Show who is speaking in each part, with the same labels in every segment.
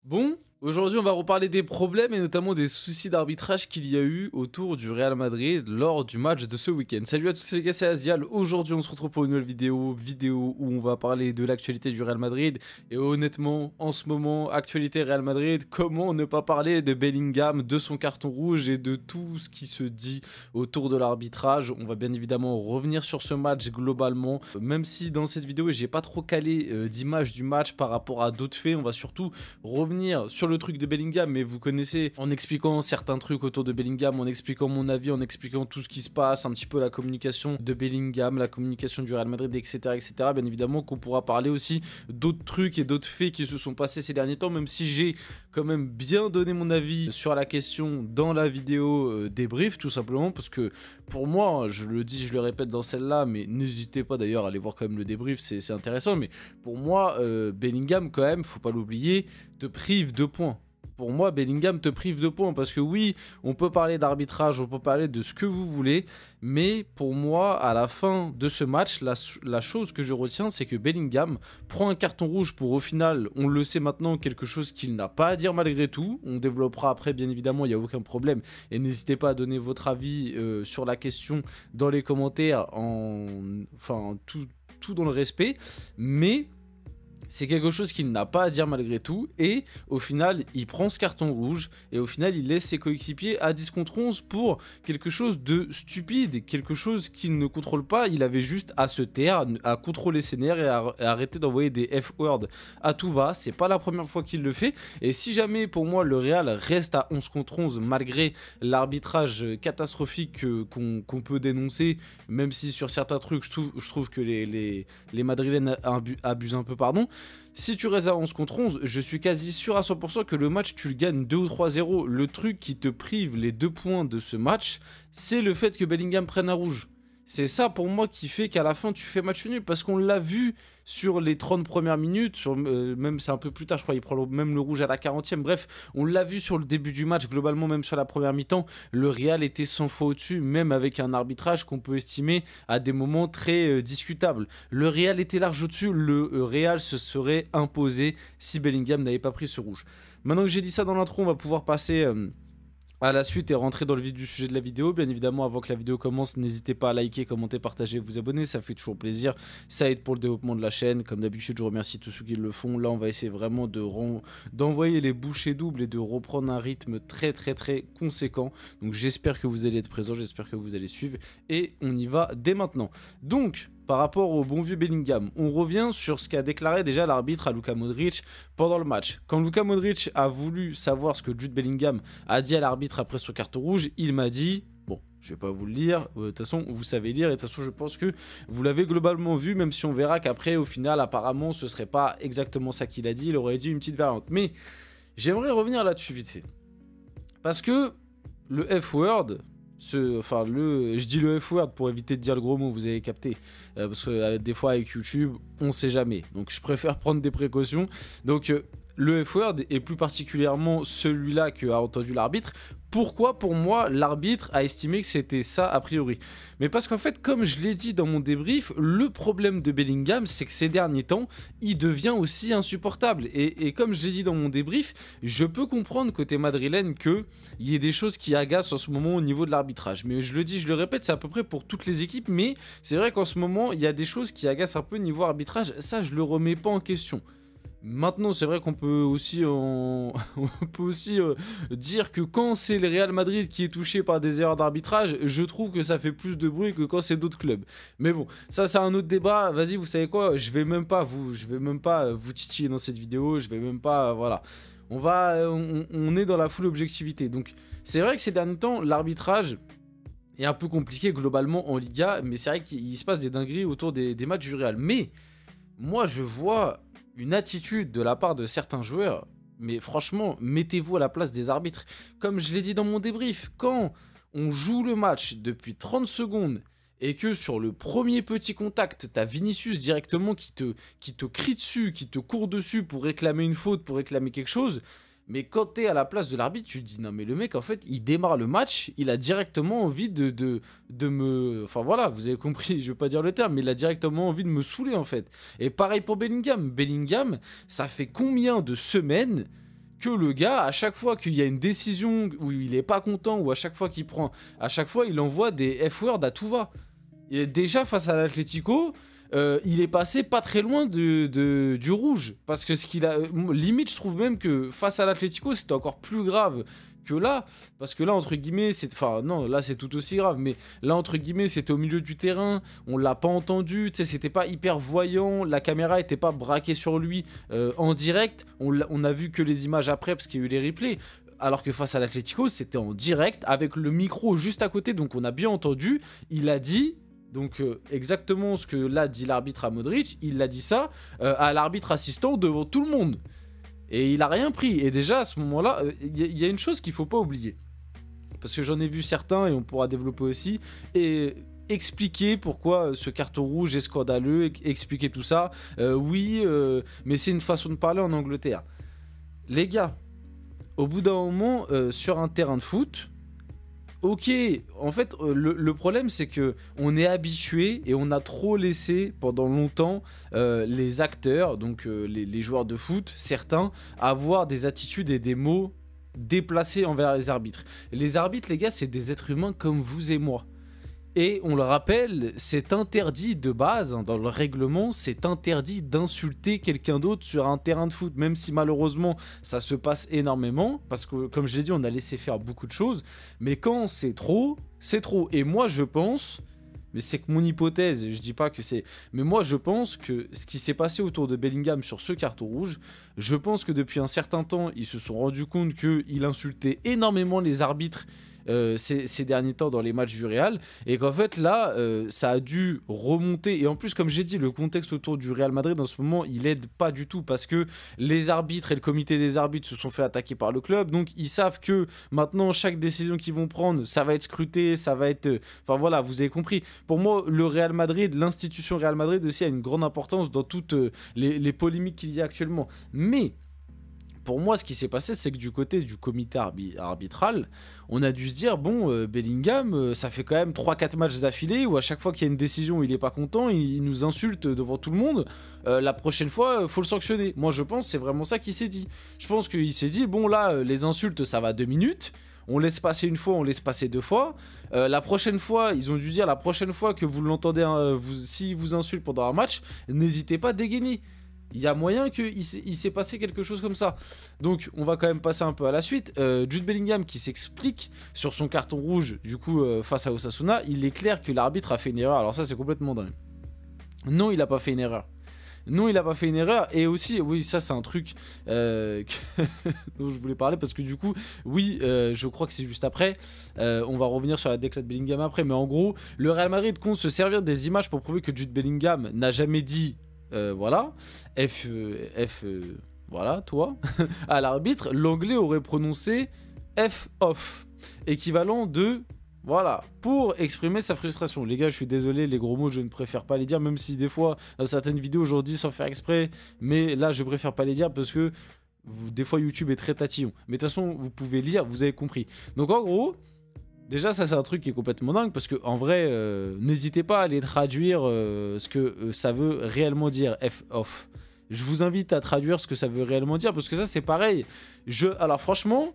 Speaker 1: Bon, aujourd'hui on va reparler des problèmes et notamment des soucis d'arbitrage qu'il y a eu autour du Real Madrid lors du match de ce week-end. Salut à tous les gars, c'est Azial. Aujourd'hui on se retrouve pour une nouvelle vidéo où on va parler de l'actualité du Real Madrid. Et honnêtement, en ce moment, actualité Real Madrid, comment ne pas parler de Bellingham, de son carton rouge et de tout ce qui se dit autour de l'arbitrage. On va bien évidemment revenir sur ce match globalement, même si dans cette vidéo j'ai pas trop calé d'image du match par rapport à d'autres faits. On va surtout revenir sur le truc de Bellingham, mais vous connaissez, en expliquant certains trucs autour de Bellingham, en expliquant mon avis, en expliquant tout ce qui se passe, un petit peu la communication de Bellingham, la communication du Real Madrid, etc. etc. Bien évidemment qu'on pourra parler aussi d'autres trucs et d'autres faits qui se sont passés ces derniers temps, même si j'ai quand même bien donné mon avis sur la question dans la vidéo débrief, tout simplement, parce que pour moi, je le dis, je le répète dans celle-là, mais n'hésitez pas d'ailleurs à aller voir quand même le débrief, c'est intéressant, mais pour moi, Bellingham quand même, faut pas l'oublier, te prive de points. Pour moi, Bellingham te prive de points parce que oui, on peut parler d'arbitrage, on peut parler de ce que vous voulez, mais pour moi, à la fin de ce match, la chose que je retiens, c'est que Bellingham prend un carton rouge pour au final, on le sait maintenant, quelque chose qu'il n'a pas à dire malgré tout. On développera après, bien évidemment, il n'y a aucun problème. Et n'hésitez pas à donner votre avis sur la question dans les commentaires, enfin, tout dans le respect, mais c'est quelque chose qu'il n'a pas à dire malgré tout, et au final, il prend ce carton rouge, et au final, il laisse ses coéquipiers à 10 contre 11 pour quelque chose de stupide, quelque chose qu'il ne contrôle pas. Il avait juste à se taire, à contrôler ses nerfs et à arrêter d'envoyer des F-words à tout va. C'est pas la première fois qu'il le fait, et si jamais, pour moi, le Real reste à 11 contre 11, malgré l'arbitrage catastrophique qu'on peut dénoncer, même si sur certains trucs, je trouve que les Madrilènes abusent un peu, pardon. Si tu restes à 11 contre 11, je suis quasi sûr à 100% que le match, tu le gagnes 2 ou 3-0. Le truc qui te prive les 2 points de ce match, c'est le fait que Bellingham prenne un rouge. C'est ça pour moi qui fait qu'à la fin tu fais match nul, parce qu'on l'a vu sur les 30 premières minutes, même c'est un peu plus tard je crois, il prend même le rouge à la 40e, bref, on l'a vu sur le début du match, globalement même sur la première mi-temps, le Real était 100 fois au-dessus, même avec un arbitrage qu'on peut estimer à des moments très discutables. Le Real était large au-dessus, le Real se serait imposé si Bellingham n'avait pas pris ce rouge. Maintenant que j'ai dit ça dans l'intro, on va pouvoir passer à la suite et rentrer dans le vif du sujet de la vidéo. Bien évidemment, avant que la vidéo commence, n'hésitez pas à liker, commenter, partager, vous abonner, ça fait toujours plaisir, ça aide pour le développement de la chaîne. Comme d'habitude, je remercie tous ceux qui le font. Là, on va essayer vraiment d'envoyer les bouchées doubles et de reprendre un rythme très conséquent. Donc j'espère que vous allez être présents, j'espère que vous allez suivre, et on y va dès maintenant. Donc, par rapport au bon vieux Bellingham, on revient sur ce qu'a déclaré déjà l'arbitre à Luka Modric pendant le match. Quand Luka Modric a voulu savoir ce que Jude Bellingham a dit à l'arbitre après son carton rouge, il m'a dit... Bon, je vais pas vous le lire, de toute façon vous savez lire, et de toute façon je pense que vous l'avez globalement vu, même si on verra qu'après au final apparemment ce serait pas exactement ça qu'il a dit, il aurait dit une petite variante. Mais j'aimerais revenir là-dessus vite fait. Parce que le F-word... je dis le F-word pour éviter de dire le gros mot, vous avez capté, parce que des fois avec YouTube, on sait jamais, donc je préfère prendre des précautions. Donc le F-word, et plus particulièrement celui-là que a entendu l'arbitre, pourquoi pour moi l'arbitre a estimé que c'était ça a priori? Mais parce qu'en fait, comme je l'ai dit dans mon débrief, le problème de Bellingham, c'est que ces derniers temps, il devient aussi insupportable. Et comme je l'ai dit dans mon débrief, je peux comprendre côté madrilène qu'il y ait des choses qui agacent en ce moment au niveau de l'arbitrage. Mais je le dis, je le répète, c'est à peu près pour toutes les équipes, mais c'est vrai qu'en ce moment, il y a des choses qui agacent un peu au niveau arbitrage. Ça, je le remets pas en question. Maintenant, c'est vrai qu'on peut aussi, dire que quand c'est le Real Madrid qui est touché par des erreurs d'arbitrage, je trouve que ça fait plus de bruit que quand c'est d'autres clubs. Mais bon, ça c'est un autre débat. Vas-y, vous savez quoi, je vais même pas vous titiller dans cette vidéo. Je vais même pas, voilà. On est dans la full objectivité. Donc, c'est vrai que ces derniers temps, l'arbitrage est un peu compliqué globalement en Liga, mais c'est vrai qu'il se passe des dingueries autour des matchs du Real. Mais moi, je vois une attitude de la part de certains joueurs, mais franchement, mettez-vous à la place des arbitres. Comme je l'ai dit dans mon débrief, quand on joue le match depuis 30 secondes et que sur le premier petit contact, t'as Vinicius directement qui te crie dessus, qui te court dessus pour réclamer une faute, pour réclamer quelque chose, mais quand t'es à la place de l'arbitre, tu te dis non mais le mec en fait il démarre le match, il a directement envie de me... Enfin voilà, vous avez compris, je vais pas dire le terme, mais il a directement envie de me saouler en fait. Et pareil pour Bellingham. Bellingham, ça fait combien de semaines que le gars, à chaque fois qu'il y a une décision où il est pas content, ou à chaque fois qu'il prend, à chaque fois il envoie des F-words à tout va. Et déjà face à l'Atlético, il est passé pas très loin du rouge. Parce que ce qu'il a. Limite, je trouve même que face à l'Atlético, c'était encore plus grave que là. Parce que là, entre guillemets, c'est. Enfin, non, là, c'est tout aussi grave. Mais là, entre guillemets, c'était au milieu du terrain. On l'a pas entendu. Tu sais, c'était pas hyper voyant. La caméra était pas braquée sur lui en direct. On a vu que les images après, parce qu'il y a eu les replays. Alors que face à l'Atlético, c'était en direct, avec le micro juste à côté. Donc, on a bien entendu. Il a dit. Donc exactement ce que là dit l'arbitre à Modric, il a dit ça à l'arbitre assistant devant tout le monde. Et il a rien pris. Et déjà à ce moment-là, il y a une chose qu'il faut pas oublier. Parce que j'en ai vu certains et on pourra développer aussi. Et expliquer pourquoi ce carton rouge est scandaleux, expliquer tout ça. Oui, mais c'est une façon de parler en Angleterre. Les gars, au bout d'un moment, sur un terrain de foot... Ok, en fait, le problème, c'est que on est habitué et on a trop laissé pendant longtemps les acteurs, donc les joueurs de foot, certains, avoir des attitudes et des mots déplacés envers les arbitres. Les arbitres, les gars, c'est des êtres humains comme vous et moi. Et on le rappelle, c'est interdit de base, hein, dans le règlement, c'est interdit d'insulter quelqu'un d'autre sur un terrain de foot, même si malheureusement ça se passe énormément, parce que comme je l'ai dit, on a laissé faire beaucoup de choses, mais quand c'est trop, c'est trop. Et moi je pense, mais c'est que mon hypothèse, je dis pas que c'est... Mais moi je pense que ce qui s'est passé autour de Bellingham sur ce carton rouge, je pense que depuis un certain temps, ils se sont rendus compte qu'il insultait énormément les arbitres ces derniers temps dans les matchs du Real, et qu'en fait là ça a dû remonter. Et en plus, comme j'ai dit, le contexte autour du Real Madrid en ce moment il aide pas du tout, parce que les arbitres et le comité des arbitres se sont fait attaquer par le club, donc ils savent que maintenant chaque décision qu'ils vont prendre, ça va être scruté, ça va être... Enfin voilà, vous avez compris. Pour moi, le Real Madrid, l'institution Real Madrid aussi a une grande importance dans toutes les polémiques qu'il y a actuellement. Mais pour moi, ce qui s'est passé, c'est que du côté du comité arbitral, on a dû se dire, bon, Bellingham, ça fait quand même 3-4 matchs d'affilée où à chaque fois qu'il y a une décision, il est pas content, il nous insulte devant tout le monde. La prochaine fois, faut le sanctionner. Moi, je pense que c'est vraiment ça qu'il s'est dit. Je pense qu'il s'est dit, bon, là, les insultes, ça va 2 minutes. On laisse passer une fois, on laisse passer 2 fois. La prochaine fois, ils ont dû dire, la prochaine fois que vous l'entendez, s'il vous insulte pendant un match, n'hésitez pas à dégainer. Il y a moyen qu'il s'est passé quelque chose comme ça. Donc on va quand même passer un peu à la suite. Jude Bellingham qui s'explique sur son carton rouge, du coup face à Osasuna, il est clair que l'arbitre a fait une erreur. Alors ça, c'est complètement dingue. Non, il n'a pas fait une erreur. Non, il n'a pas fait une erreur. Et aussi, oui, ça c'est un truc dont je voulais parler, parce que du coup, oui, je crois que c'est juste après. On va revenir sur la déclat de Bellingham après. Mais en gros, le Real Madrid compte se servir des images pour prouver que Jude Bellingham n'a jamais dit... voilà, voilà, toi, à l'arbitre, l'anglais aurait prononcé F off, équivalent de, voilà, pour exprimer sa frustration. Les gars, je suis désolé, les gros mots, je ne préfère pas les dire, même si des fois, dans certaines vidéos, je dis sans faire exprès, mais là, je préfère pas les dire parce que des fois, YouTube est très tatillon. Mais de toute façon, vous pouvez lire, vous avez compris. Donc, en gros... Déjà, ça, c'est un truc qui est complètement dingue, parce que en vrai, n'hésitez pas à aller traduire ce que ça veut réellement dire, F-off. Je vous invite à traduire ce que ça veut réellement dire, parce que ça, c'est pareil. Alors franchement,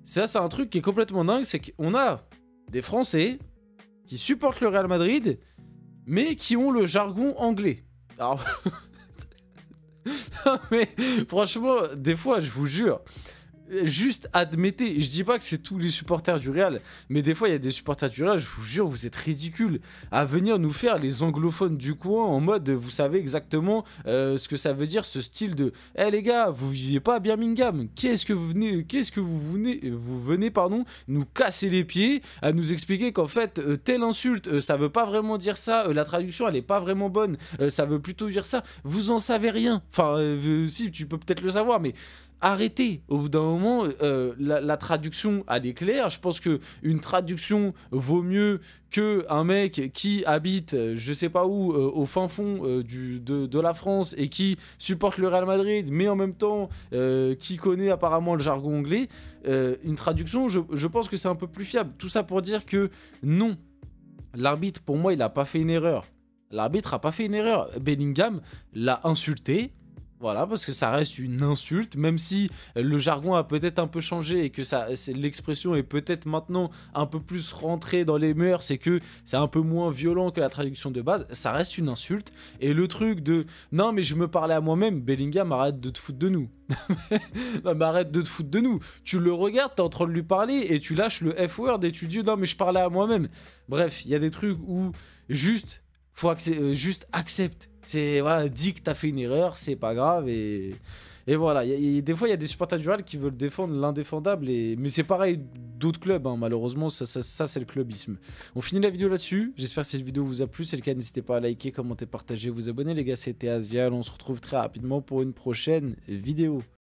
Speaker 1: ça, c'est un truc qui est complètement dingue, c'est qu'on a des Français qui supportent le Real Madrid, mais qui ont le jargon anglais. Alors... mais franchement, des fois, je vous jure... Juste admettez, je dis pas que c'est tous les supporters du Real, mais des fois il y a des supporters du Real, je vous jure, vous êtes ridicules à venir nous faire les anglophones du coin en mode, vous savez exactement ce que ça veut dire, ce style de « Eh les gars, vous vivez pas à Birmingham, qu'est-ce que vous venez, pardon, nous casser les pieds à nous expliquer qu'en fait, telle insulte, ça veut pas vraiment dire ça, la traduction elle est pas vraiment bonne, ça veut plutôt dire ça, vous en savez rien. Enfin, si, tu peux peut-être le savoir, mais... Arrêtez, au bout d'un moment, la traduction, elle est claire. Je pense qu'une traduction vaut mieux qu'un mec qui habite, je sais pas où, au fin fond de la France et qui supporte le Real Madrid, mais en même temps qui connaît apparemment le jargon anglais. Une traduction, je pense que c'est un peu plus fiable. Tout ça pour dire que non, l'arbitre, pour moi, il n'a pas fait une erreur. L'arbitre n'a pas fait une erreur. Bellingham l'a insulté. Voilà, parce que ça reste une insulte, même si le jargon a peut-être un peu changé et que l'expression est peut-être maintenant un peu plus rentrée dans les mœurs, c'est que c'est un peu moins violent que la traduction de base, ça reste une insulte. Et le truc de non mais je me parlais à moi-même, Bellingham, arrête de te foutre de nous. Non mais arrête de te foutre de nous. Tu le regardes, t'es en train de lui parler et tu lâches le F-word et tu dis non mais je parlais à moi-même. Bref, il y a des trucs où juste juste accepte. C'est voilà, dis que t'as fait une erreur, c'est pas grave et voilà. Des fois il y a des supporters du Real qui veulent défendre l'indéfendable mais c'est pareil d'autres clubs, hein, malheureusement ça c'est le clubisme. On finit la vidéo là-dessus. J'espère que cette vidéo vous a plu. Si c'est le cas, n'hésitez pas à liker, commenter, partager, vous abonner les gars. C'était Azial. On se retrouve très rapidement pour une prochaine vidéo.